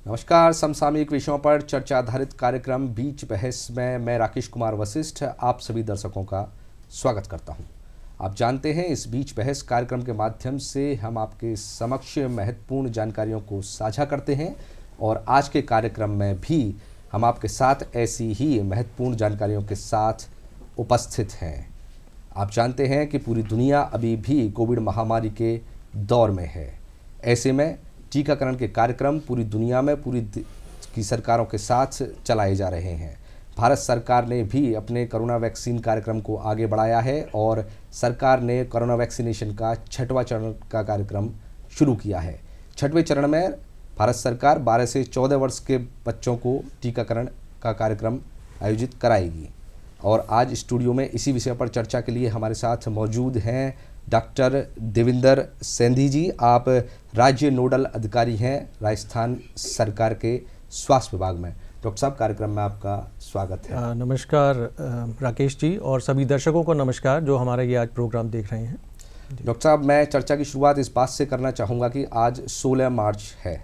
नमस्कार। समसामयिक विषयों पर चर्चा आधारित कार्यक्रम बीच बहस में मैं राकेश कुमार वशिष्ठ आप सभी दर्शकों का स्वागत करता हूं। आप जानते हैं, इस बीच बहस कार्यक्रम के माध्यम से हम आपके समक्ष महत्वपूर्ण जानकारियों को साझा करते हैं और आज के कार्यक्रम में भी हम आपके साथ ऐसी ही महत्वपूर्ण जानकारियों के साथ उपस्थित हैं। आप जानते हैं कि पूरी दुनिया अभी भी कोविड महामारी के दौर में है। ऐसे में टीकाकरण के कार्यक्रम पूरी दुनिया में की सरकारों के साथ चलाए जा रहे हैं। भारत सरकार ने भी अपने कोरोना वैक्सीन कार्यक्रम को आगे बढ़ाया है और सरकार ने कोरोना वैक्सीनेशन का 6वां चरण का कार्यक्रम शुरू किया है। 6वें चरण में भारत सरकार 12 से 14 वर्ष के बच्चों को टीकाकरण का कार्यक्रम आयोजित कराएगी। और आज स्टूडियो में इसी विषय पर चर्चा के लिए हमारे साथ मौजूद हैं डॉक्टर देविंदर सेंधी जी। आप राज्य नोडल अधिकारी हैं राजस्थान सरकार के स्वास्थ्य विभाग में। डॉक्टर साहब, कार्यक्रम में आपका स्वागत है। नमस्कार राकेश जी और सभी दर्शकों को नमस्कार जो हमारा ये आज प्रोग्राम देख रहे हैं। डॉक्टर साहब, मैं चर्चा की शुरुआत इस बात से करना चाहूँगा कि आज 16 मार्च है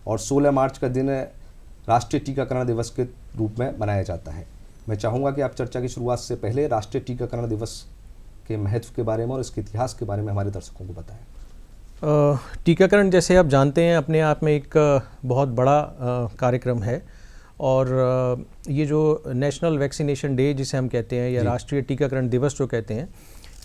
और 16 मार्च का दिन राष्ट्रीय टीकाकरण दिवस के रूप में मनाया जाता है। मैं चाहूँगा कि आप चर्चा की शुरुआत से पहले राष्ट्रीय टीकाकरण दिवस के महत्व के बारे में और इसके इतिहास के बारे में हमारे दर्शकों को बताएं। टीकाकरण, जैसे आप जानते हैं, अपने आप में एक बहुत बड़ा कार्यक्रम है और ये जो नेशनल वैक्सीनेशन डे जिसे हम कहते हैं या राष्ट्रीय टीकाकरण दिवस जो कहते हैं,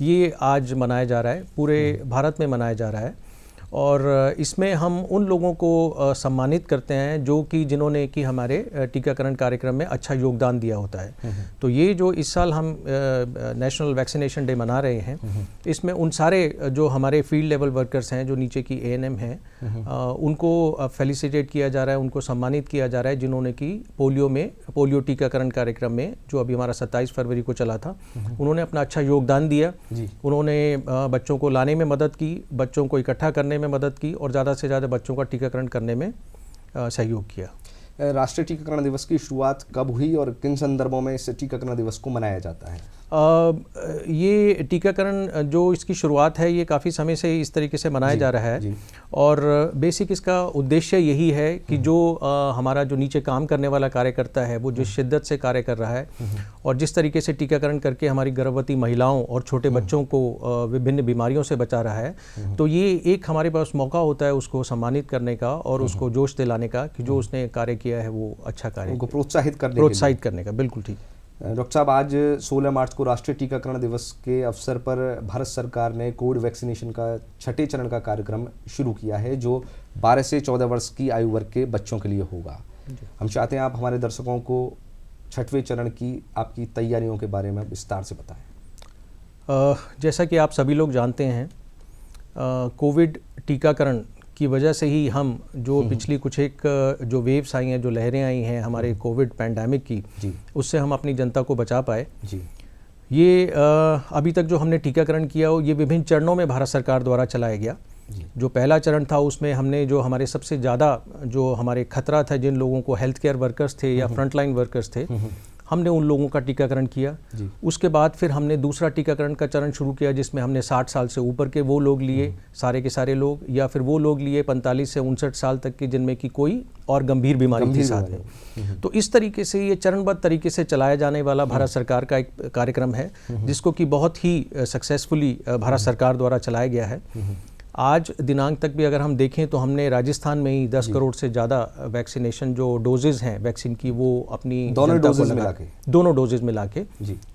ये आज मनाया जा रहा है, पूरे भारत में मनाया जा रहा है। और इसमें हम उन लोगों को सम्मानित करते हैं जो कि जिन्होंने कि हमारे टीकाकरण कार्यक्रम में अच्छा योगदान दिया होता है। तो ये जो इस साल हम नेशनल वैक्सीनेशन डे मना रहे हैं, इसमें उन सारे जो हमारे फील्ड लेवल वर्कर्स हैं, जो नीचे की ANM हैं, उनको फेलिसिटेट किया जा रहा है, उनको सम्मानित किया जा रहा है जिन्होंने कि पोलियो टीकाकरण कार्यक्रम में, जो अभी हमारा 27 फरवरी को चला था, उन्होंने अपना अच्छा योगदान दिया। उन्होंने बच्चों को लाने में मदद की, बच्चों को इकट्ठा करने में मदद की और ज़्यादा से ज़्यादा बच्चों का टीकाकरण करने में सहयोग किया। राष्ट्रीय टीकाकरण दिवस की शुरुआत कब हुई और किन संदर्भों में इस टीकाकरण दिवस को मनाया जाता है? ये टीकाकरण जो इसकी शुरुआत है, ये काफ़ी समय से इस तरीके से मनाया जा रहा है और बेसिक इसका उद्देश्य यही है कि जो हमारा जो नीचे काम करने वाला कार्यकर्ता है, वो जिस शिद्दत से कार्य कर रहा है और जिस तरीके से टीकाकरण करके हमारी गर्भवती महिलाओं और छोटे बच्चों को विभिन्न बीमारियों से बचा रहा है, तो ये एक हमारे पास मौका होता है उसको सम्मानित करने का और उसको जोश दिलाने का कि जो उसने कार्य किया है वो अच्छा कार्य, उनको प्रोत्साहित करने का। बिल्कुल ठीक। डॉक्टर साहब, आज 16 मार्च को राष्ट्रीय टीकाकरण दिवस के अवसर पर भारत सरकार ने कोविड वैक्सीनेशन का 6ठे चरण का कार्यक्रम शुरू किया है, जो 12 से 14 वर्ष की आयु वर्ग के बच्चों के लिए होगा। हम चाहते हैं आप हमारे दर्शकों को 6वें चरण की आपकी तैयारियों के बारे में विस्तार से बताएं। जैसा कि आप सभी लोग जानते हैं, कोविड टीकाकरण की वजह से ही हम जो पिछली कुछ एक जो वेव्स आई हैं, जो लहरें आई हैं हमारे कोविड पैंडेमिक की, उससे हम अपनी जनता को बचा पाए। ये अभी तक जो हमने टीकाकरण किया हो, ये विभिन्न चरणों में भारत सरकार द्वारा चलाया गया। जो पहला चरण था उसमें हमने जो हमारे सबसे ज़्यादा जो हमारे खतरा था, जिन लोगों को हेल्थ केयर वर्कर्स थे या फ्रंटलाइन वर्कर्स थे, हमने उन लोगों का टीकाकरण किया। उसके बाद फिर हमने दूसरा टीकाकरण का चरण शुरू किया जिसमें हमने 60 साल से ऊपर के वो लोग लिए, सारे के सारे लोग, या फिर वो लोग लिए 45 से 59 साल तक के जिनमें कि कोई और गंभीर बीमारी के साथ है। तो इस तरीके से ये चरणबद्ध तरीके से चलाया जाने वाला भारत सरकार का एक कार्यक्रम है जिसको कि बहुत ही सक्सेसफुली भारत सरकार द्वारा चलाया गया है। आज दिनांक तक भी अगर हम देखें तो हमने राजस्थान में ही 10 करोड़ से ज़्यादा वैक्सीनेशन जो डोजेज़ हैं वैक्सीन की, वो अपनी दोनों डोजेज़ मिला के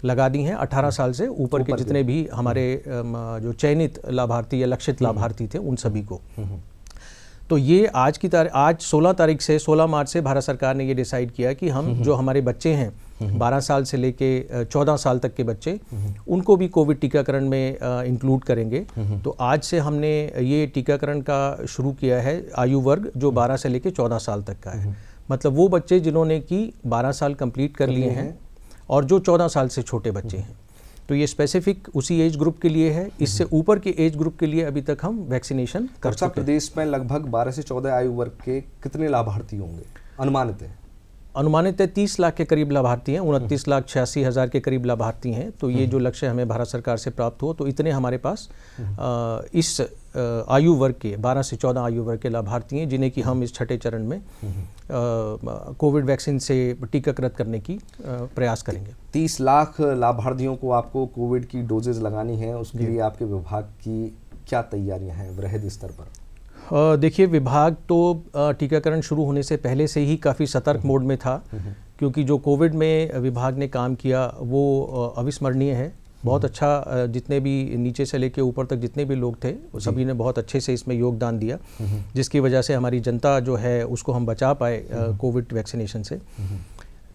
लगा दी हैं। 18 साल से ऊपर के जितने भी हमारे जो चयनित लाभार्थी या लक्षित लाभार्थी थे उन सभी को। तो ये आज 16 मार्च से भारत सरकार ने ये डिसाइड किया कि हम जो हमारे बच्चे हैं 12 साल से लेके 14 साल तक के बच्चे, उनको भी कोविड टीकाकरण में इंक्लूड करेंगे। तो आज से हमने ये टीकाकरण का शुरू किया है आयु वर्ग जो 12 से लेके 14 साल तक का है। मतलब वो बच्चे जिन्होंने कि 12 साल कंप्लीट कर लिए हैं और जो 14 साल से छोटे बच्चे हैं। तो ये स्पेसिफिक उसी एज ग्रुप के लिए है। इससे ऊपर के एज ग्रुप के लिए अभी तक हम वैक्सीनेशन कर चुके हैं। प्रदेश में लगभग 12 से 14 आयु वर्ग के कितने लाभार्थी होंगे अनुमानित है? अनुमानित है 30 लाख के करीब लाभार्थी हैं, 29,86,000 के करीब लाभार्थी हैं। तो ये जो लक्ष्य हमें भारत सरकार से प्राप्त हो, तो इतने हमारे पास इस आयु वर्ग के 12 से 14 आयु वर्ग के लाभार्थी हैं, जिन्हें कि हम इस छठे चरण में कोविड वैक्सीन से टीकाकृत करने की प्रयास करेंगे। 30 लाख लाभार्थियों को आपको कोविड की डोजेज लगानी है, उसके लिए आपके विभाग की क्या तैयारियां हैं वृहद स्तर पर? देखिए, विभाग तो टीकाकरण शुरू होने से पहले से ही काफ़ी सतर्क मोड में था, क्योंकि जो कोविड में विभाग ने काम किया वो अविस्मरणीय है। बहुत अच्छा, जितने भी नीचे से लेके ऊपर तक जितने भी लोग थे वो सभी ने बहुत अच्छे से इसमें योगदान दिया, जिसकी वजह से हमारी जनता जो है उसको हम बचा पाए कोविड वैक्सीनेशन से।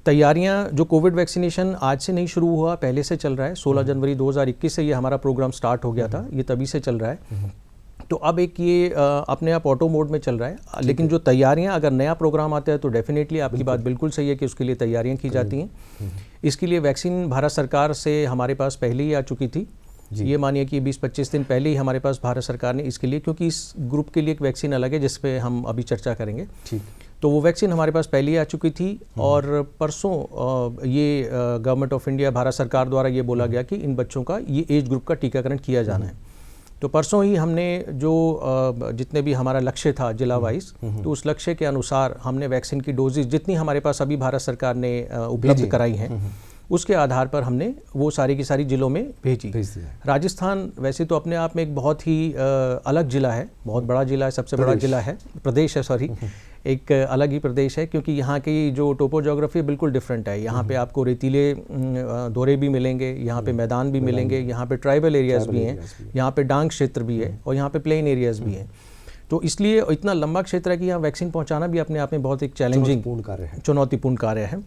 तैयारियां, जो कोविड वैक्सीनेशन आज से नहीं शुरू हुआ, पहले से चल रहा है। 16 जनवरी 2021 से ये हमारा प्रोग्राम स्टार्ट हो गया था, ये तभी से चल रहा है। तो अब एक ये अपने आप ऑटो मोड में चल रहा है, लेकिन जो तैयारियां, अगर नया प्रोग्राम आता है तो डेफिनेटली आपकी बात बिल्कुल सही है कि उसके लिए तैयारियां की जाती हैं। इसके लिए वैक्सीन भारत सरकार से हमारे पास पहले ही आ चुकी थी। ये मानिए कि 20-25 दिन पहले ही हमारे पास भारत सरकार ने इसके लिए, क्योंकि इस ग्रुप के लिए एक वैक्सीन अलग है जिस पे हम अभी चर्चा करेंगे, तो वो वैक्सीन हमारे पास पहले ही आ चुकी थी। और परसों ये गवर्नमेंट ऑफ इंडिया, भारत सरकार द्वारा ये बोला गया कि इन बच्चों का ये एज ग्रुप का टीकाकरण किया जाना है। तो परसों ही हमने जो जितने भी हमारा लक्ष्य था जिला वाइज, तो उस लक्ष्य के अनुसार हमने वैक्सीन की डोजेज जितनी हमारे पास अभी भारत सरकार ने उपलब्ध कराई हैं, उसके आधार पर हमने वो सारी की सारी जिलों में भेजी। राजस्थान वैसे तो अपने आप में एक बहुत ही अलग जिला है, बहुत बड़ा जिला है, सबसे बड़ा जिला है, प्रदेश है, सॉरी, एक अलग ही प्रदेश है, क्योंकि यहाँ की जो टोपोजोग्राफी बिल्कुल डिफरेंट है। यहाँ पे आपको रेतीले दौरे भी मिलेंगे, यहाँ पे मैदान भी मिलेंगे, यहाँ पे ट्राइबल एरियाज भी हैं, यहाँ पे डांग क्षेत्र भी है और यहाँ पे प्लेन एरियाज भी हैं। तो इसलिए इतना लंबा क्षेत्र है कि यहाँ वैक्सीन पहुँचाना भी अपने आप में बहुत एक चैलेंजिंग चुनौतीपूर्ण कार्य है।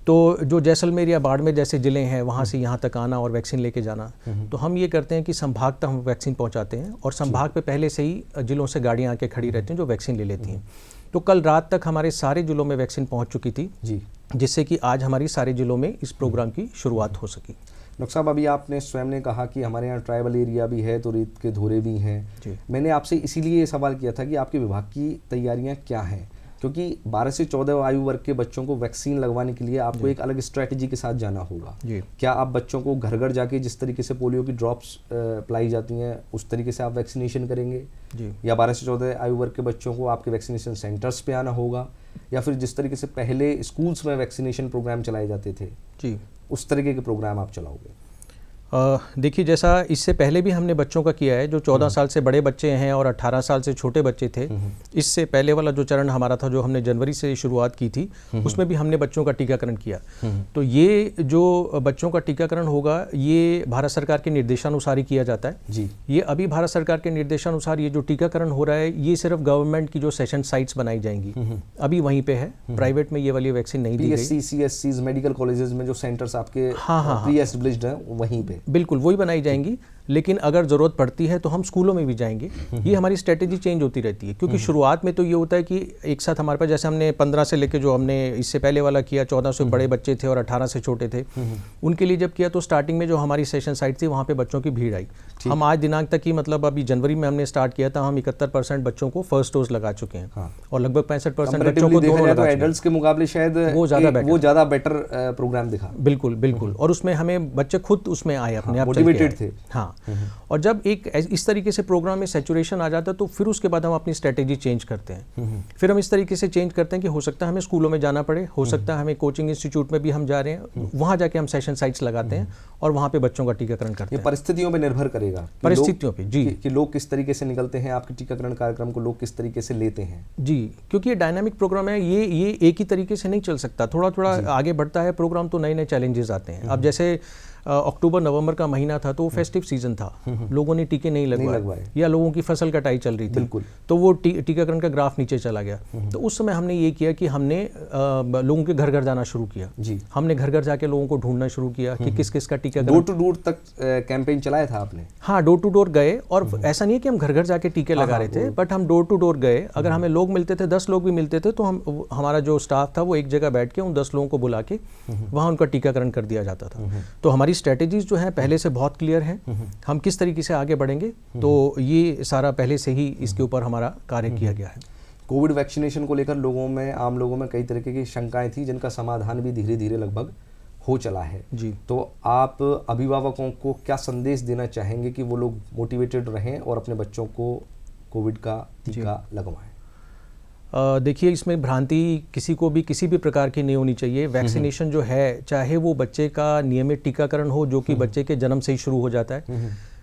तो जो जैसलमेर या बाड़मेर जैसे ज़िले हैं, वहाँ से यहाँ तक आना और वैक्सीन लेके जाना, तो हम ये करते हैं कि संभाग तक हम वैक्सीन पहुँचाते हैं और संभाग पे पहले से ही जिलों से गाड़ियाँ आके खड़ी रहती हैं जो वैक्सीन ले लेती हैं। तो कल रात तक हमारे सारे जिलों में वैक्सीन पहुँच चुकी थी, जिससे कि आज हमारी सारे जिलों में इस प्रोग्राम की शुरुआत हो सकी। डॉक्टर साहब, अभी आपने स्वयं ने कहा कि हमारे यहाँ ट्राइबल एरिया भी है, तो रेत के धोरे भी हैं। मैंने आपसे इसीलिए ये सवाल किया था कि आपके विभाग की तैयारियां क्या हैं, क्योंकि 12 से 14 आयु वर्ग के बच्चों को वैक्सीन लगवाने के लिए आपको एक अलग स्ट्रैटेजी के साथ जाना होगा। क्या आप बच्चों को घर घर जाके जिस तरीके से पोलियो की ड्रॉप्स पिलाई जाती हैं उस तरीके से आप वैक्सीनेशन करेंगे, या 12 से 14 आयु वर्ग के बच्चों को आपके वैक्सीनेशन सेंटर्स पे आना होगा, या फिर जिस तरीके से पहले स्कूल्स में वैक्सीनेशन प्रोग्राम चलाए जाते थे उस तरीके के प्रोग्राम आप चलाओगे? देखिए, जैसा इससे पहले भी हमने बच्चों का किया है, जो 14 साल से बड़े बच्चे हैं और 18 साल से छोटे बच्चे थे। इससे पहले वाला जो चरण हमारा था, जो हमने जनवरी से शुरुआत की थी, उसमें भी हमने बच्चों का टीकाकरण किया। तो ये जो बच्चों का टीकाकरण होगा, ये भारत सरकार के निर्देशानुसार ही किया जाता है। ये अभी भारत सरकार के निर्देशानुसार ये जो टीकाकरण हो रहा है, ये सिर्फ गवर्नमेंट की जो सेशन साइट्स बनाई जाएंगी अभी वहीं पे है, प्राइवेट में ये वाली वैक्सीन नहीं दी गई। PSC, मेडिकल कॉलेजेस में जो सेंटर्स आपके प्री एस्टैब्लिश्ड हैं वहीं पे बिल्कुल वही बनाई जाएंगी, लेकिन अगर ज़रूरत पड़ती है तो हम स्कूलों में भी जाएंगे। ये हमारी स्ट्रेटेजी चेंज होती रहती है, क्योंकि शुरुआत में तो ये होता है कि एक साथ हमारे पास, जैसे हमने 15 से लेके जो हमने इससे पहले वाला किया, 14 से बड़े बच्चे थे और 18 से छोटे थे, उनके लिए जब किया तो स्टार्टिंग में जो हमारी सेशन साइट थी वहाँ पे बच्चों की भीड़ आई। हम आज दिनांक तक ही, मतलब अभी जनवरी में हमने स्टार्ट किया था, हम 71% बच्चों को फर्स्ट डोज लगा चुके हैं और लगभग 65% बच्चों को दोनों लगा चुके हैं। एडल्ट्स के मुकाबले शायद वो ज़्यादा बेटर प्रोग्राम दिखा। बिल्कुल, और उसमें हमें बच्चे खुद उसमें आए, अपने आप मोटिवेटेड थे। हाँ, और जब एक इस तरीके से प्रोग्राम में सैचुरेशन आ जाता है तो फिर उसके बाद हम अपनी स्ट्रेटेजी चेंज करते हैं। फिर हम इस तरीके से चेंज करते हैं कि हो सकता है हमें स्कूलों में जाना पड़े, हो सकता है हमें कोचिंग इंस्टीट्यूट में भी हम जा रहे हैं, वहाँ जाके हम सेशन साइट्स लगाते हैं और वहाँ पे बच्चों का टीकाकरण करते हैं। परिस्थितियों पर निर्भर करेगा, परिस्थितियों पे जी, कि लोग किस तरीके से निकलते हैं, आपके टीकाकरण कार्यक्रम को लोग किस तरीके से लेते हैं जी, क्योंकि ये डायनामिक प्रोग्राम है, ये एक ही तरीके से नहीं चल सकता, थोड़ा आगे बढ़ता है प्रोग्राम तो नए नए चैलेंजेस आते हैं। अब जैसे अक्टूबर नवंबर का महीना था तो फेस्टिव सीजन था, लोगों ने टीके नहीं लगवाए या लोगों की फसल कटाई चल रही थी, तो वो टीकाकरण का ग्राफ नीचे चला गया। तो उस समय हमने ये किया कि हमने लोगों के घर घर जाना शुरू किया। हमने घर घर जाके लोगों को ढूंढना शुरू किया कि किस किस का टीकाकरण। डोर टू डोर तक कैंपेन चलाया था आपने? हाँ, डोर टू डोर गए, और ऐसा नहीं है कि हम घर घर जाके टीके लगा रहे थे, बट हम डोर टू डोर गए। अगर हमें लोग मिलते थे, 10 लोग भी मिलते थे, तो हमारा जो स्टाफ था वो एक जगह बैठ के उन 10 लोगों को बुला के वहाँ उनका टीकाकरण कर दिया जाता था। तो हमारी स्ट्रेटेजीज जो है पहले से बहुत क्लियर है, हम किस तरीके से आगे बढ़ेंगे, तो ये सारा पहले से ही इसके ऊपर हमारा कार्य किया गया है। कोविड वैक्सीनेशन को लेकर आम लोगों में कई तरीके की शंकाएं थी, जिनका समाधान भी धीरे धीरे लगभग हो चला है जी। तो आप अभिभावकों को क्या संदेश देना चाहेंगे कि वो लोग मोटिवेटेड रहें और अपने बच्चों को कोविड का टीका लगवाएं? देखिए, इसमें भ्रांति किसी को भी किसी भी प्रकार की नहीं होनी चाहिए। वैक्सीनेशन जो है, चाहे वो बच्चे का नियमित टीकाकरण हो जो कि बच्चे के जन्म से ही शुरू हो जाता है,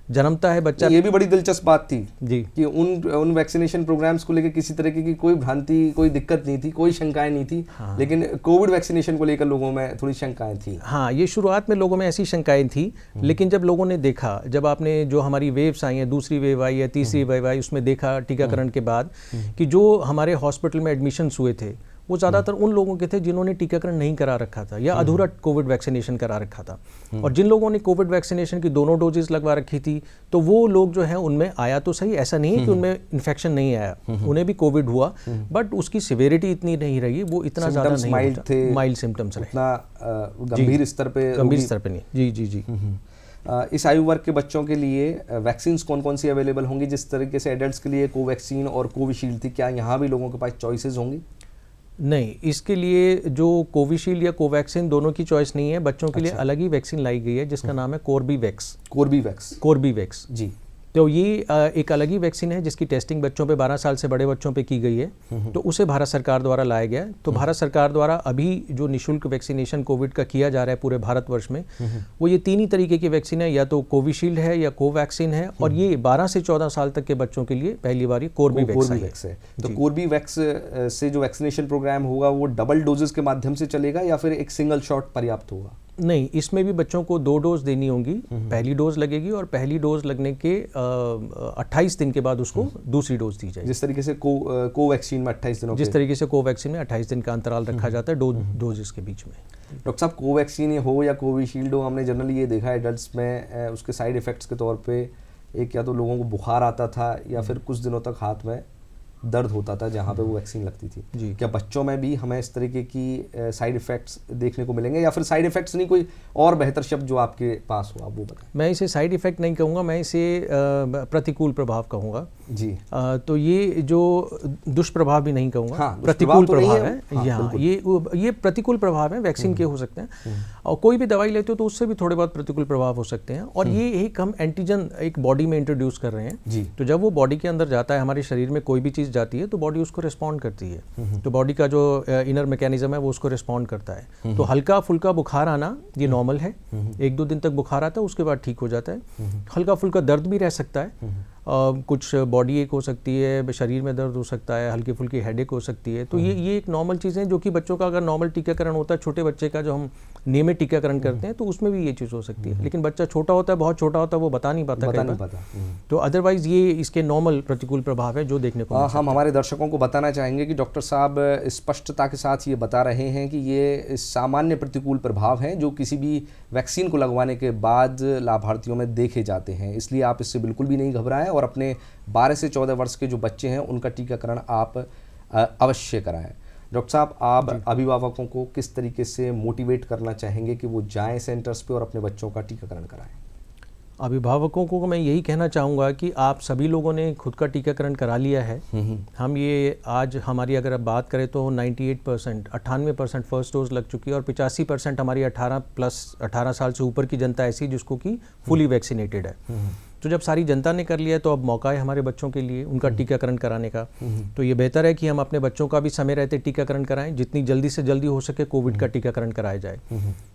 जन्मता है बच्चा। ये भी बड़ी दिलचस्प बात थी जी कि उन वैक्सीनेशन प्रोग्राम्स को लेकर किसी तरीके की कोई भ्रांति, कोई दिक्कत नहीं थी, कोई शंकाएं नहीं थी। हाँ। लेकिन कोविड वैक्सीनेशन को लेकर लोगों में थोड़ी शंकाएं थी। हाँ, ये शुरुआत में लोगों में ऐसी शंकाएं थी, लेकिन जब लोगों ने देखा, जब आपने जो हमारी वेव्स आई हैं, दूसरी वेव आई है, तीसरी वेव आई, उसमें देखा टीकाकरण के बाद कि जो हमारे हॉस्पिटल में एडमिशन्स हुए थे वो ज़्यादातर उन लोगों के थे जिन्होंने टीकाकरण नहीं करा रखा था या अधूरा कोविड वैक्सीनेशन करा रखा था। और जिन लोगों ने कोविड वैक्सीनेशन की दोनों डोजेस लगवा रखी थी, तो वो लोग जो हैं उनमें आया तो सही, ऐसा नहीं है कि उनमें इन्फेक्शन नहीं आया, उन्हें भी कोविड हुआ, बट उसकी सिवियरिटी इतनी नहीं रही, वो इतना ज़्यादा नहीं होता, माइल्ड सिम्टम्स रहे, गंभीर स्तर पे नहीं। जी जी जी। इस आयु वर्ग के बच्चों के लिए वैक्सीन्स कौन कौन सी अवेलेबल होंगी? जिस तरीके से एडल्ट्स के लिए कोवैक्सीन और कोविशील्ड थी, क्या यहाँ भी लोगों के पास चॉइसेस होंगी? नहीं, इसके लिए जो कोविशील्ड या कोवैक्सीन दोनों की चॉइस नहीं है, बच्चों के लिए अलग ही वैक्सीन लाई गई है जिसका नाम है कोर्बीवैक्स जी। तो ये एक अलग ही वैक्सीन है जिसकी टेस्टिंग बच्चों पे 12 साल से बड़े बच्चों पे की गई है, तो उसे भारत सरकार द्वारा लाया गया है। तो भारत सरकार द्वारा अभी जो निःशुल्क वैक्सीनेशन कोविड का किया जा रहा है पूरे भारतवर्ष में, वो ये 3 ही तरीके की वैक्सीन है, या तो कोविशील्ड है या कोवैक्सीन है, और ये 12 से 14 साल तक के बच्चों के लिए पहली बार ये कोर्बीवैक्स है। तो कोर्बीवैक्स से जो वैक्सीनेशन प्रोग्राम होगा वो डबल डोजेस के माध्यम से चलेगा या फिर एक सिंगल शॉट पर्याप्त होगा? नहीं, इसमें भी बच्चों को 2 डोज देनी होंगी। पहली डोज लगेगी और पहली डोज लगने के 28 दिन के बाद उसको दूसरी डोज दी जाएगी। जिस तरीके से कोवैक्सीन में 28 दिनों जिस तरीके से कोवैक्सीन में 28 दिन का अंतराल रखा जाता है डोजेस के बीच में। डॉक्टर साहब, कोवैक्सीन हो या कोविशील्ड हो, हमने जनरली ये देखा है एडल्ट्स में उसके साइड इफ़ेक्ट्स के तौर पे एक या तो लोगों को बुखार आता था या फिर कुछ दिनों तक हाथ में दर्द होता था जहाँ पे वो वैक्सीन लगती थी। क्या बच्चों में भी हमें इस तरीके की साइड इफ़ेक्ट्स देखने को मिलेंगे, या फिर साइड इफ़ेक्ट्स नहीं, कोई और बेहतर शब्द जो आपके पास हो आप वो बताएं? मैं इसे साइड इफ़ेक्ट नहीं कहूँगा, मैं इसे प्रतिकूल प्रभाव कहूँगा जी। तो ये जो दुष्प्रभाव भी नहीं कहूँगा, हाँ, प्रतिकूल प्रभाव है। हाँ, ये प्रतिकूल प्रभाव है वैक्सीन के हो सकते हैं, और कोई भी दवाई लेते हो तो उससे भी थोड़े बहुत प्रतिकूल प्रभाव हो सकते हैं। और ये एक हम एंटीजन एक बॉडी में इंट्रोड्यूस कर रहे हैं, तो जब वो बॉडी के अंदर जाता है, हमारे शरीर में कोई भी चीज़ जाती है तो बॉडी उसको रिस्पॉन्ड करती है। तो बॉडी का जो इनर मैकेनिज्म है वो उसको रिस्पॉन्ड करता है। तो हल्का फुल्का बुखार आना ये नॉर्मल है, 1-2 दिन तक बुखार आता है, उसके बाद ठीक हो जाता है। हल्का फुल्का दर्द भी रह सकता है, कुछ बॉडी एक हो सकती है, शरीर में दर्द हो सकता है, हल्की फुल्की हेडेक हो सकती है। तो ये एक नॉर्मल चीज़ें जो कि बच्चों का अगर नॉर्मल टीकाकरण होता है, छोटे बच्चे का जो हम नियमित टीकाकरण करते हैं, तो उसमें भी ये चीज़ हो सकती है। लेकिन बच्चा छोटा होता है, बहुत छोटा होता है, वो बता नहीं पाता। तो अदरवाइज ये इसके नॉर्मल प्रतिकूल प्रभाव है जो देखने को हम हमारे दर्शकों को बताना चाहेंगे कि डॉक्टर साहब स्पष्टता के साथ ये बता रहे हैं कि ये सामान्य प्रतिकूल प्रभाव हैं जो किसी भी वैक्सीन को लगवाने के बाद लाभार्थियों में देखे जाते हैं, इसलिए आप इससे बिल्कुल भी नहीं घबराएं और अपने 12 से 14 वर्ष के जो बच्चे हैं उनका टीकाकरण आप अवश्य कराएं। डॉक्टर साहब, आप अभिभावकों को किस तरीके से मोटिवेट करना चाहेंगे कि वो जाएं सेंटर्स पे और अपने बच्चों का टीकाकरण कराएं? अभिभावकों को मैं यही कहना चाहूँगा कि आप सभी लोगों ने खुद का टीकाकरण करा लिया है। हम ये आज हमारी अगर अब बात करें तो 98% फर्स्ट डोज लग चुकी है, और 85% हमारी 18 साल से ऊपर की जनता ऐसी जिसको कि फुली वैक्सीनेटेड है। तो जब सारी जनता ने कर लिया तो अब मौका है हमारे बच्चों के लिए उनका टीकाकरण कराने का। तो ये बेहतर है कि हम अपने बच्चों का भी समय रहते टीकाकरण कराएं, जितनी जल्दी से जल्दी हो सके कोविड का टीकाकरण कराया जाए।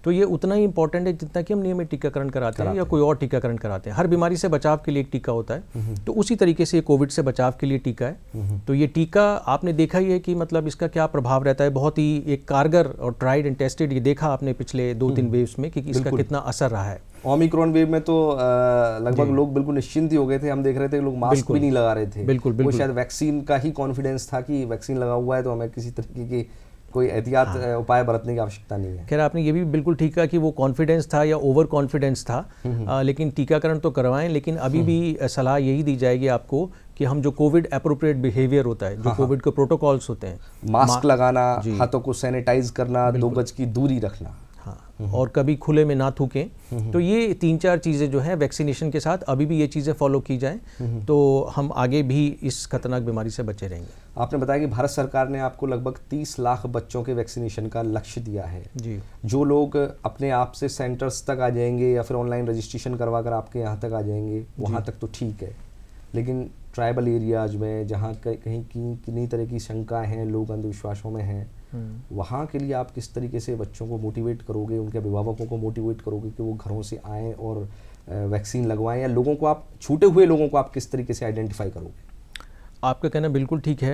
तो ये उतना ही इंपॉर्टेंट है जितना कि हम नियमित टीकाकरण कराते हैं या कोई और टीकाकरण कराते हैं। हर बीमारी से बचाव के लिए एक टीका होता है, तो उसी तरीके से ये कोविड से बचाव के लिए टीका है। तो ये टीका आपने देखा ही है कि मतलब इसका क्या प्रभाव रहता है, बहुत ही एक कारगर और ट्राइड एंड टेस्टेड, ये देखा आपने पिछले 2-3 वेव्स में कि इसका कितना असर रहा है। ओमिक्रॉन वेव में तो लगभग लोग बिल्कुल निश्चिंत ही हो गए थे, हम देख रहे थे लोग मास्क भी नहीं लगा रहे थे। बिल्कुल। वो शायद वैक्सीन का ही कॉन्फिडेंस था कि वैक्सीन लगा हुआ है तो हमें किसी तरीके की कोई एहतियात उपाय बरतने की आवश्यकता नहीं है। खैर, आपने ये भी बिल्कुल ठीक कहा कि वो कॉन्फिडेंस था या ओवर कॉन्फिडेंस था, लेकिन टीकाकरण तो करवाएं। लेकिन अभी भी सलाह यही दी जाएगी आपको कि हम जो कोविड एप्रोप्रिएट बिहेवियर होता है, जो कोविड के प्रोटोकॉल्स होते हैं, मास्क लगाना, हाथों को सैनिटाइज करना, 2 गज की दूरी रखना, हाँ, और कभी खुले में ना थूकें। तो ये 3-4 चीज़ें जो हैं वैक्सीनेशन के साथ अभी भी ये चीज़ें फॉलो की जाएं तो हम आगे भी इस खतरनाक बीमारी से बचे रहेंगे। आपने बताया कि भारत सरकार ने आपको लगभग 30 लाख बच्चों के वैक्सीनेशन का लक्ष्य दिया है जी। जो लोग अपने आप से सेंटर्स तक आ जाएंगे या फिर ऑनलाइन रजिस्ट्रेशन करवा कर आपके यहाँ तक आ जाएंगे वहाँ तक तो ठीक है, लेकिन ट्राइबल एरियाज में जहाँ कहीं किन्हीं तरह की शंकाएं हैं, लोग अंधविश्वासों में हैं, वहाँ के लिए आप किस तरीके से बच्चों को मोटिवेट करोगे, उनके अभिभावकों को मोटिवेट करोगे कि वो घरों से आएँ और वैक्सीन लगवाएं, या लोगों को आप छूटे हुए लोगों को आप किस तरीके से आइडेंटिफाई करोगे? आपका कहना बिल्कुल ठीक है।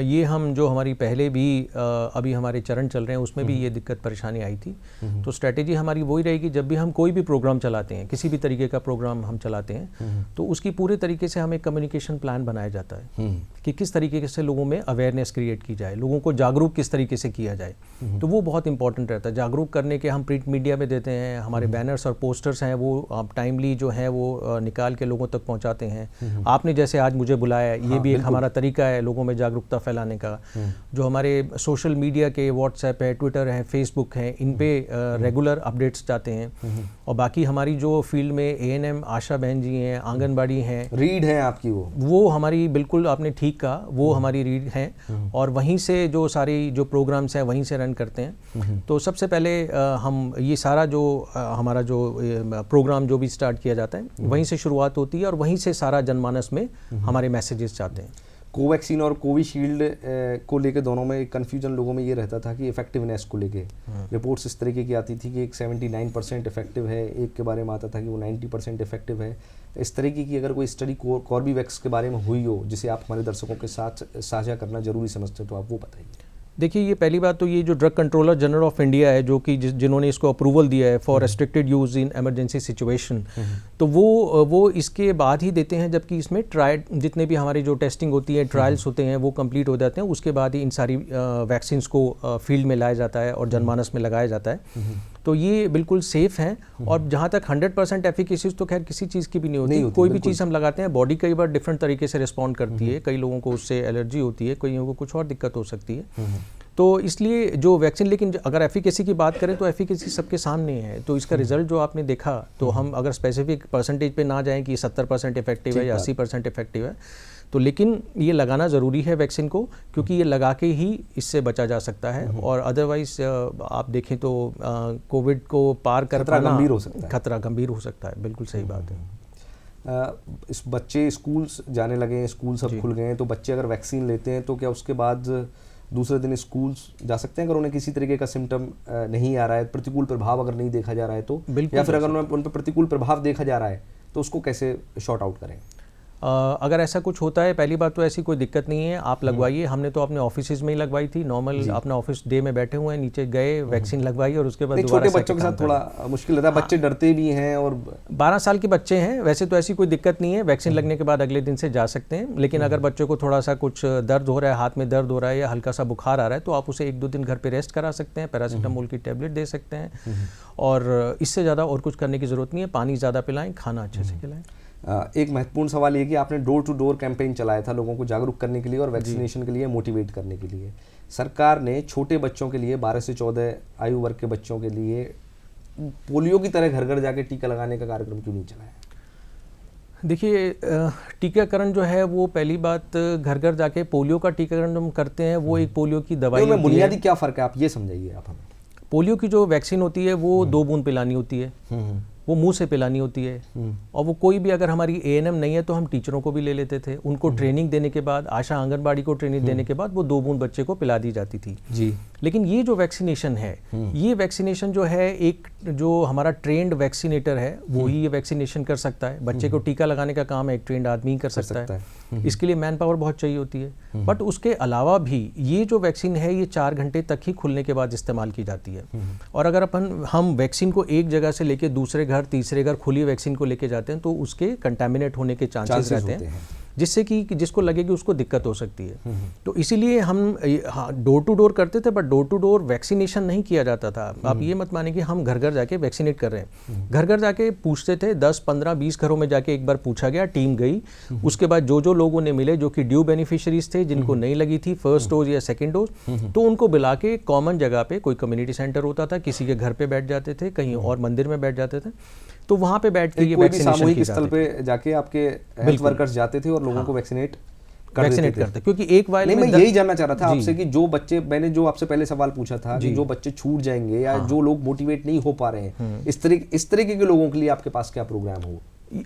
ये हम जो हमारी पहले भी अभी हमारे चरण चल रहे हैं उसमें भी ये दिक्कत परेशानी आई थी। तो स्ट्रैटेजी हमारी वही रहेगी, जब भी हम कोई भी प्रोग्राम चलाते हैं, किसी भी तरीके का प्रोग्राम हम चलाते हैं तो उसकी पूरे तरीके से हमें कम्युनिकेशन प्लान बनाया जाता है कि किस तरीके से लोगों में अवेयरनेस क्रिएट की जाए, लोगों को जागरूक किस तरीके से किया जाए। तो वो बहुत इंपॉर्टेंट रहता है। जागरूक करने के हम प्रिंट मीडिया में देते हैं, हमारे बैनर्स और पोस्टर्स हैं वो आप टाइमली जो है वो निकाल के लोगों तक पहुँचाते हैं। आपने जैसे आज मुझे बुलाया, ये भी एक हमारा तरीका है लोगों में जागरूकता फैलाने का। जो हमारे सोशल मीडिया के व्हाट्सएप है, ट्विटर है, फेसबुक है, इन पे रेगुलर अपडेट्स जाते हैं। और बाकी हमारी जो फील्ड में एएनएम आशा बहन जी हैं, आंगनबाड़ी हैं, रीड है आपकी, वो हमारी बिल्कुल आपने ठीक कहा, वो हमारी रीड हैं और वहीं से जो सारी जो प्रोग्राम्स हैं वहीं से रन करते हैं। तो सबसे पहले हम ये सारा जो हमारा जो प्रोग्राम जो भी स्टार्ट किया जाता है वहीं से शुरुआत होती है और वहीं से सारा जनमानस में हमारे मैसेजेस जाते हैं। कोवैक्सीन और कोविशील्ड को लेके दोनों में कन्फ्यूजन लोगों में ये रहता था कि इफेक्टिवनेस को लेके रिपोर्ट्स इस तरीके की आती थी कि एक 79% इफेक्टिव है, एक के बारे में आता था कि वो 90% इफेक्टिव है। इस तरीके की अगर कोई स्टडी कॉर्बेवैक्स के बारे में हुई हो जिसे आप हमारे दर्शकों के साथ साझा करना जरूरी समझते हो तो आप वो बताइए। देखिए, ये पहली बात तो ये जो drug controller general of India है जो कि जिन्होंने इसको अप्रूवल दिया है for restricted use in emergency situation, तो वो इसके बाद ही देते हैं, जबकि इसमें जितने भी हमारी जो टेस्टिंग होती है, ट्रायल्स होते हैं, वो कंप्लीट हो जाते हैं। उसके बाद ही इन सारी वैक्सीन्स को फील्ड में लाया जाता है और जनमानस में लगाया जाता है। तो ये बिल्कुल सेफ़ हैं। और जहाँ तक 100% एफिकेसी तो खैर किसी चीज़ की भी नहीं होती। कोई भी चीज़ हम लगाते हैं, बॉडी कई बार डिफरेंट तरीके से रिस्पॉन्ड करती है। कई लोगों को उससे एलर्जी होती है, कईयों को कुछ और दिक्कत हो सकती है। तो इसलिए जो वैक्सीन, लेकिन अगर एफिकेसी की बात करें तो एफिकेसी सबके सामने है। तो इसका रिजल्ट जो आपने देखा, तो हम अगर स्पेसिफिक परसेंटेज पे ना जाएं कि 70% इफेक्टिव है या 80% इफेक्टिव है, तो लेकिन ये लगाना ज़रूरी है वैक्सीन को, क्योंकि ये लगा के ही इससे बचा जा सकता है। और अदरवाइज आप देखें तो कोविड को पार कर खतरा पाना गंभीर हो सकता है। खतरा गंभीर हो सकता है, बिल्कुल सही बात है। इस बच्चे स्कूल्स जाने लगे, स्कूल सब खुल गए हैं, तो बच्चे अगर वैक्सीन लेते हैं तो क्या उसके बाद दूसरे दिन स्कूल्स जा सकते हैं अगर उन्हें किसी तरीके का सिम्टम नहीं आ रहा है, प्रतिकूल प्रभाव अगर नहीं देखा जा रहा है तो, या फिर अगर उन पर प्रतिकूल प्रभाव देखा जा रहा है तो उसको कैसे शॉर्ट आउट करें? अगर ऐसा कुछ होता है, पहली बात तो ऐसी कोई दिक्कत नहीं है, आप लगवाइए। हमने तो अपने ऑफिस में ही लगवाई थी, नॉर्मल अपना ऑफिस डे में बैठे हुए हैं, नीचे गए, वैक्सीन लगवाई और उसके बाद छोटे बच्चों के साथ थोड़ा मुश्किल रहता है, बच्चे डरते भी हैं और 12 साल के बच्चे हैं। वैसे तो ऐसी कोई दिक्कत नहीं है, वैक्सीन लगने के बाद अगले दिन से जा सकते हैं। लेकिन अगर बच्चों को थोड़ा सा कुछ दर्द हो रहा है, हाथ में दर्द हो रहा है या हल्का सा बुखार आ रहा है, तो आप उसे 1-2 दिन घर पर रेस्ट करा सकते हैं, पैरासीटामोल की टेबलेट दे सकते हैं। और इससे ज़्यादा और कुछ करने की ज़रूरत नहीं है। पानी ज़्यादा पिलाएं, खाना अच्छे से खिलाएं। एक महत्वपूर्ण सवाल ये कि आपने डोर टू डोर कैंपेन चलाया था लोगों को जागरूक करने के लिए और वैक्सीनेशन के लिए मोटिवेट करने के लिए। सरकार ने छोटे बच्चों के लिए, 12 से 14 आयु वर्ग के बच्चों के लिए पोलियो की तरह घर घर जाके टीका लगाने का कार्यक्रम क्यों नहीं चलाया? देखिए, टीकाकरण जो है वो पहली बात घर घर जाके पोलियो का टीकाकरण हम करते हैं, वो एक पोलियो की दवाई होती है। बुनियादी क्या फ़र्क है, आप ये समझाइए आप हमें। पोलियो की जो वैक्सीन होती है वो 2 बूंद पिलानी होती है, वो मुंह से पिलानी होती है। और वो कोई भी, अगर हमारी एएनएम नहीं है तो हम टीचरों को भी ले लेते थे, उनको ट्रेनिंग देने के बाद, आशा आंगनबाड़ी को ट्रेनिंग देने के बाद वो 2 बूंद बच्चे को पिला दी जाती थी जी। लेकिन ये जो वैक्सीनेशन है, ये वैक्सीनेशन जो है, एक जो हमारा ट्रेंड वैक्सीनेटर है वो ही ये वैक्सीनेशन कर सकता है। बच्चे को टीका लगाने का काम एक ट्रेंड आदमी ही कर सकता है। इसके लिए मैन पावर बहुत चाहिए होती है। बट उसके अलावा भी ये जो वैक्सीन है ये 4 घंटे तक ही खुलने के बाद इस्तेमाल की जाती है। और अगर हम वैक्सीन को एक जगह से लेके दूसरे घर, तीसरे घर खुली वैक्सीन को लेके जाते हैं तो उसके कंटामिनेट होने के चांसेस रहते हैं। जिससे कि जिसको लगे कि उसको दिक्कत हो सकती है। तो इसीलिए हम डोर टू डोर करते थे, but door to door vaccination नहीं किया जाता था। आप ये मत माने कि हम घर घर जाके वैक्सीनेट कर रहे हैं। घर घर जाके पूछते थे, 10, 15, 20 घरों में जाके एक बार पूछा गया, टीम गई। उसके बाद जो लोगों ने मिले, जो कि ड्यू बेनिफिशियरीज थे, जिनको नहीं लगी थी फर्स्ट डोज या सेकेंड डोज, तो उनको बुला के कॉमन जगह पे, कोई कम्युनिटी सेंटर होता था, किसी के घर पे बैठ जाते थे, कहीं और मंदिर में बैठ जाते थे, तो वहाँ पे बैठ के ये वैक्सीनेशन सामूहिक स्थल पे जाके आपके हेल्थ वर्कर्स जाते थे और लोगों को वैक्सीनेट करते, क्योंकि एक वायरल मैं यही जानना चाह रहा था आपसे कि जो बच्चे, मैंने जो आपसे पहले सवाल पूछा था कि जो बच्चे छूट जाएंगे या जो लोग मोटिवेट नहीं हो पा रहे हैं, इस तरीके के लोगों के लिए आपके पास क्या प्रोग्राम हो?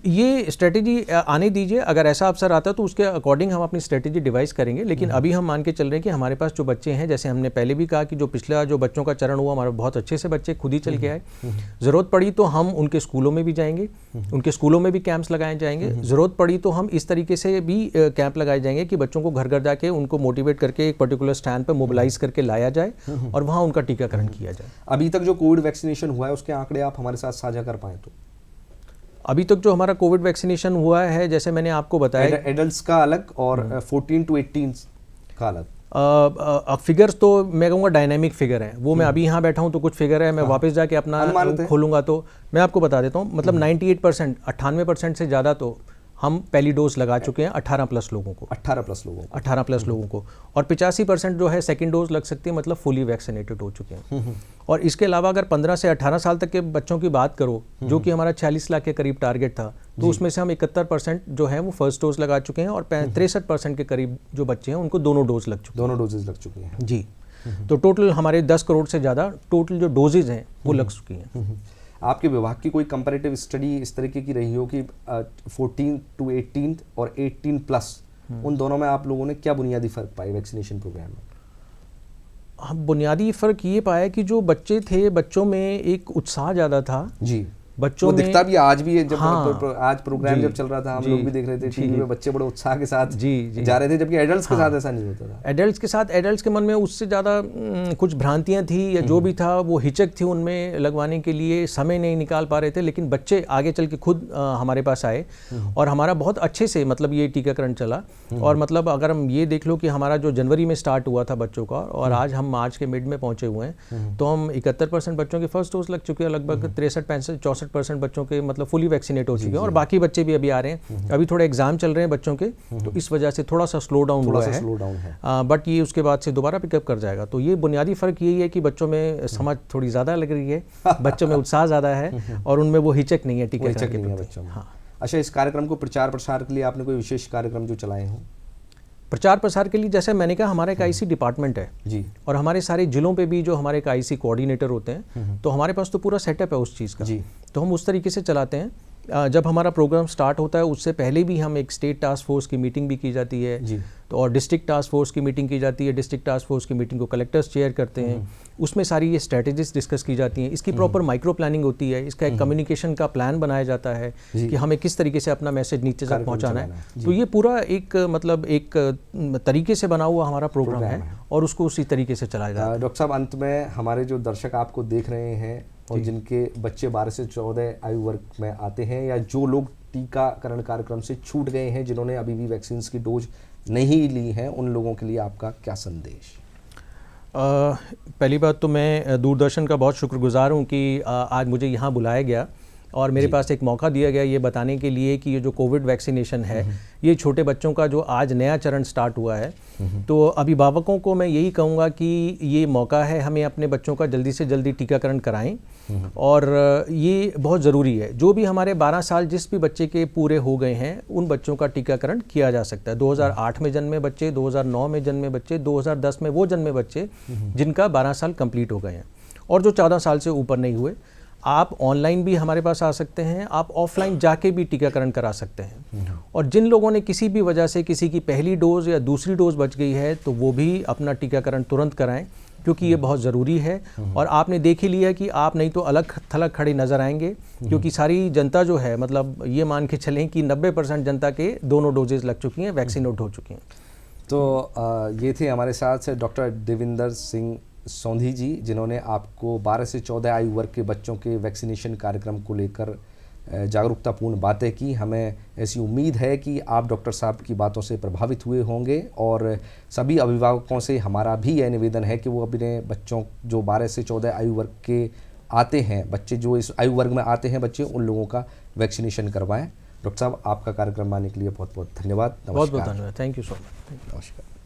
ये स्ट्रेटेजी आने दीजिए, अगर ऐसा अवसर आता है तो उसके अकॉर्डिंग हम अपनी स्ट्रेटेजी डिवाइस करेंगे। लेकिन अभी हम मान के चल रहे हैं कि हमारे पास जो बच्चे हैं, जैसे हमने पहले भी कहा कि जो पिछला जो बच्चों का चरण हुआ, हमारे बहुत अच्छे से बच्चे खुद ही चल के आए। ज़रूरत पड़ी तो हम उनके स्कूलों में भी जाएंगे, उनके स्कूलों में भी कैंप्स लगाए जाएंगे। ज़रूरत पड़ी तो हम इस तरीके से भी कैंप लगाए जाएंगे कि बच्चों को घर घर जाके उनको मोटिवेट करके एक पर्टिकुलर स्टैंड पर मोबिलाइज करके लाया जाए और वहाँ उनका टीकाकरण किया जाए। अभी तक जो कोविड वैक्सीनेशन हुआ है उसके आंकड़े आप हमारे साथ साझा कर पाएँ तो? अभी तक जो हमारा कोविड वैक्सीनेशन हुआ है, जैसे मैंने आपको बताया, एडल्ट्स का अलग और 14 to 18 का अलग। फिगर्स तो मैं कहूँगा डायनामिक फिगर है, वो मैं अभी यहाँ बैठा हूँ तो कुछ फिगर है, मैं वापस जाके अपना खोलूँगा तो मैं आपको बता देता हूँ। मतलब 98%, 98% से ज़्यादा तो हम पहली डोज लगा चुके हैं 18 प्लस लोगों को, 18 प्लस लोगों को, और 85% जो है सेकंड डोज लग सकती है, मतलब फुली वैक्सीनेटेड हो चुके हैं। और इसके अलावा अगर 15 से 18 साल तक के बच्चों की बात करो, जो कि हमारा 46 लाख के करीब टारगेट था, तो उसमें से हम 71% जो है वो फर्स्ट डोज लगा चुके हैं और 63% के करीब जो बच्चे हैं उनको दोनों डोजेज लग चुके हैं जी। तो टोटल हमारे 10 करोड़ से ज़्यादा टोटल जो डोजेज हैं वो लग चुकी हैं। आपके विभाग की कोई कंपैरेटिव स्टडी इस तरीके की रही हो कि 14 to 18 और 18 प्लस, उन दोनों में आप लोगों ने क्या बुनियादी फर्क पाए वैक्सीनेशन प्रोग्राम में? हम बुनियादी फर्क ये पाया कि जो बच्चे थे, बच्चों में एक उत्साह ज़्यादा था जी। बच्चों में दिखता भी आज भी है, जब आज प्रोग्राम जब चल रहा था हम लोग भी देख रहे थे टीवी में, बच्चे बड़े उत्साह के साथ जा रहे थे, जबकि एडल्ट्स के साथ ऐसा नहीं होता था। एडल्ट्स के मन में उससे ज़्यादा कुछ भ्रांतियां थी या जो भी था, वो हिचक थी उनमें लगवाने के लिए, समय नहीं निकाल पा रहे थे। लेकिन बच्चे आगे चल के खुद हमारे पास आए और हमारा बहुत अच्छे से मतलब ये टीकाकरण चला। और मतलब अगर हम ये देख लो कि हमारा जो जनवरी में स्टार्ट हुआ था बच्चों का, और आज हम मार्च के मिड में पहुंचे हुए हैं, तो हम 71% बच्चों के फर्स्ट डोज लग चुके हैं, लगभग 63-64% बच्चों के मतलब फुली वैक्सीनेट हो चुके हैं, और बाकी बच्चे भी अभी आ रहे हैं। अभी थोड़े एग्जाम चल रहे हैं बच्चों के, तो इस वजह से थोड़ा सा स्लो डाउन हुआ है, बट ये उसके बाद से दोबारा पिकअप कर जाएगा। तो ये बुनियादी फर्क यही है कि बच्चों में समझ थोड़ी ज़्यादा लग रही है, बच्चों में उत्साह ज़्यादा है और उनमें वो हिचक नहीं है टीकाकरण के प्रति। हाँ। अच्छा, इस कार्यक्रम को प्रचार प्रसार के लिए आपने कोई विशेष कार्यक्रम जो चलाए हों? प्रचार प्रसार के लिए जैसे मैंने कहा, हमारा एक आईसी डिपार्टमेंट है जी, और हमारे सारे जिलों पे भी जो हमारे एक आईसी कोऑर्डिनेटर होते हैं, तो हमारे पास तो पूरा सेटअप है उस चीज़ का जी। तो हम उस तरीके से चलाते हैं। जब हमारा प्रोग्राम स्टार्ट होता है उससे पहले भी हम एक स्टेट टास्क फोर्स की मीटिंग भी की जाती है जी। तो और डिस्ट्रिक्ट टास्क फोर्स की मीटिंग की जाती है। डिस्ट्रिक्ट टास्क फोर्स की मीटिंग को कलेक्टर्स चेयर करते हैं, उसमें सारी ये स्ट्रेटेजीज डिस्कस की जाती हैं। इसकी प्रॉपर माइक्रो प्लानिंग होती है, इसका एक कम्युनिकेशन का प्लान बनाया जाता है कि हमें किस तरीके से अपना मैसेज नीचे तक पहुंचाना है। तो ये पूरा एक मतलब एक तरीके से बना हुआ हमारा प्रोग्राम है और उसको उसी तरीके से चलाया जाता है। डॉक्टर साहब, अंत में हमारे जो दर्शक आपको देख रहे हैं और जिनके बच्चे 12 से 14 आयु वर्ग में आते हैं, या जो लोग टीकाकरण कार्यक्रम से छूट गए हैं, जिन्होंने अभी भी वैक्सीन की डोज नहीं ली है, उन लोगों के लिए आपका क्या संदेश? पहली बात तो मैं दूरदर्शन का बहुत शुक्रगुजार हूँ कि आज मुझे यहाँ बुलाया गया और मेरे पास एक मौका दिया गया ये बताने के लिए कि ये जो कोविड वैक्सीनेशन है, ये छोटे बच्चों का जो आज नया चरण स्टार्ट हुआ है, तो अभिभावकों को मैं यही कहूँगा कि ये मौका है, हमें अपने बच्चों का जल्दी से जल्दी टीकाकरण कराएं। और ये बहुत ज़रूरी है। जो भी हमारे 12 साल जिस भी बच्चे के पूरे हो गए हैं, उन बच्चों का टीकाकरण किया जा सकता है। 2008 में जन्मे बच्चे, 2009 में जन्मे बच्चे, 2010 में वो जन्मे बच्चे जिनका 12 साल कंप्लीट हो गए हैं, और जो 14 साल से ऊपर नहीं हुए। आप ऑनलाइन भी हमारे पास आ सकते हैं, आप ऑफलाइन जाके भी टीकाकरण करा सकते हैं। और जिन लोगों ने किसी भी वजह से किसी की पहली डोज या दूसरी डोज बच गई है, तो वो भी अपना टीकाकरण तुरंत कराएं, क्योंकि ये बहुत ज़रूरी है। और आपने देख ही लिया कि आप नहीं तो अलग थलग खड़े नज़र आएंगे, क्योंकि सारी जनता जो है, मतलब ये मान के चलें कि 90% जनता के दोनों डोजेज लग चुकी हैं, वैक्सीनेट हो चुकी हैं। तो ये थे हमारे साथ डॉक्टर देविंदर सिंह सोंधी जी, जिन्होंने आपको 12 से 14 आयु वर्ग के बच्चों के वैक्सीनेशन कार्यक्रम को लेकर जागरूकतापूर्ण बातें की। हमें ऐसी उम्मीद है कि आप डॉक्टर साहब की बातों से प्रभावित हुए होंगे और सभी अभिभावकों से हमारा भी यह निवेदन है कि वो अपने बच्चों जो 12 से 14 आयु वर्ग के आते हैं, बच्चे जो इस आयु वर्ग में आते हैं बच्चे, उन लोगों का वैक्सीनेशन करवाएं। डॉक्टर साहब, आपका कार्यक्रम आने के लिए बहुत बहुत धन्यवाद। बहुत बहुत धन्यवाद। Thank you so much. नमस्कार।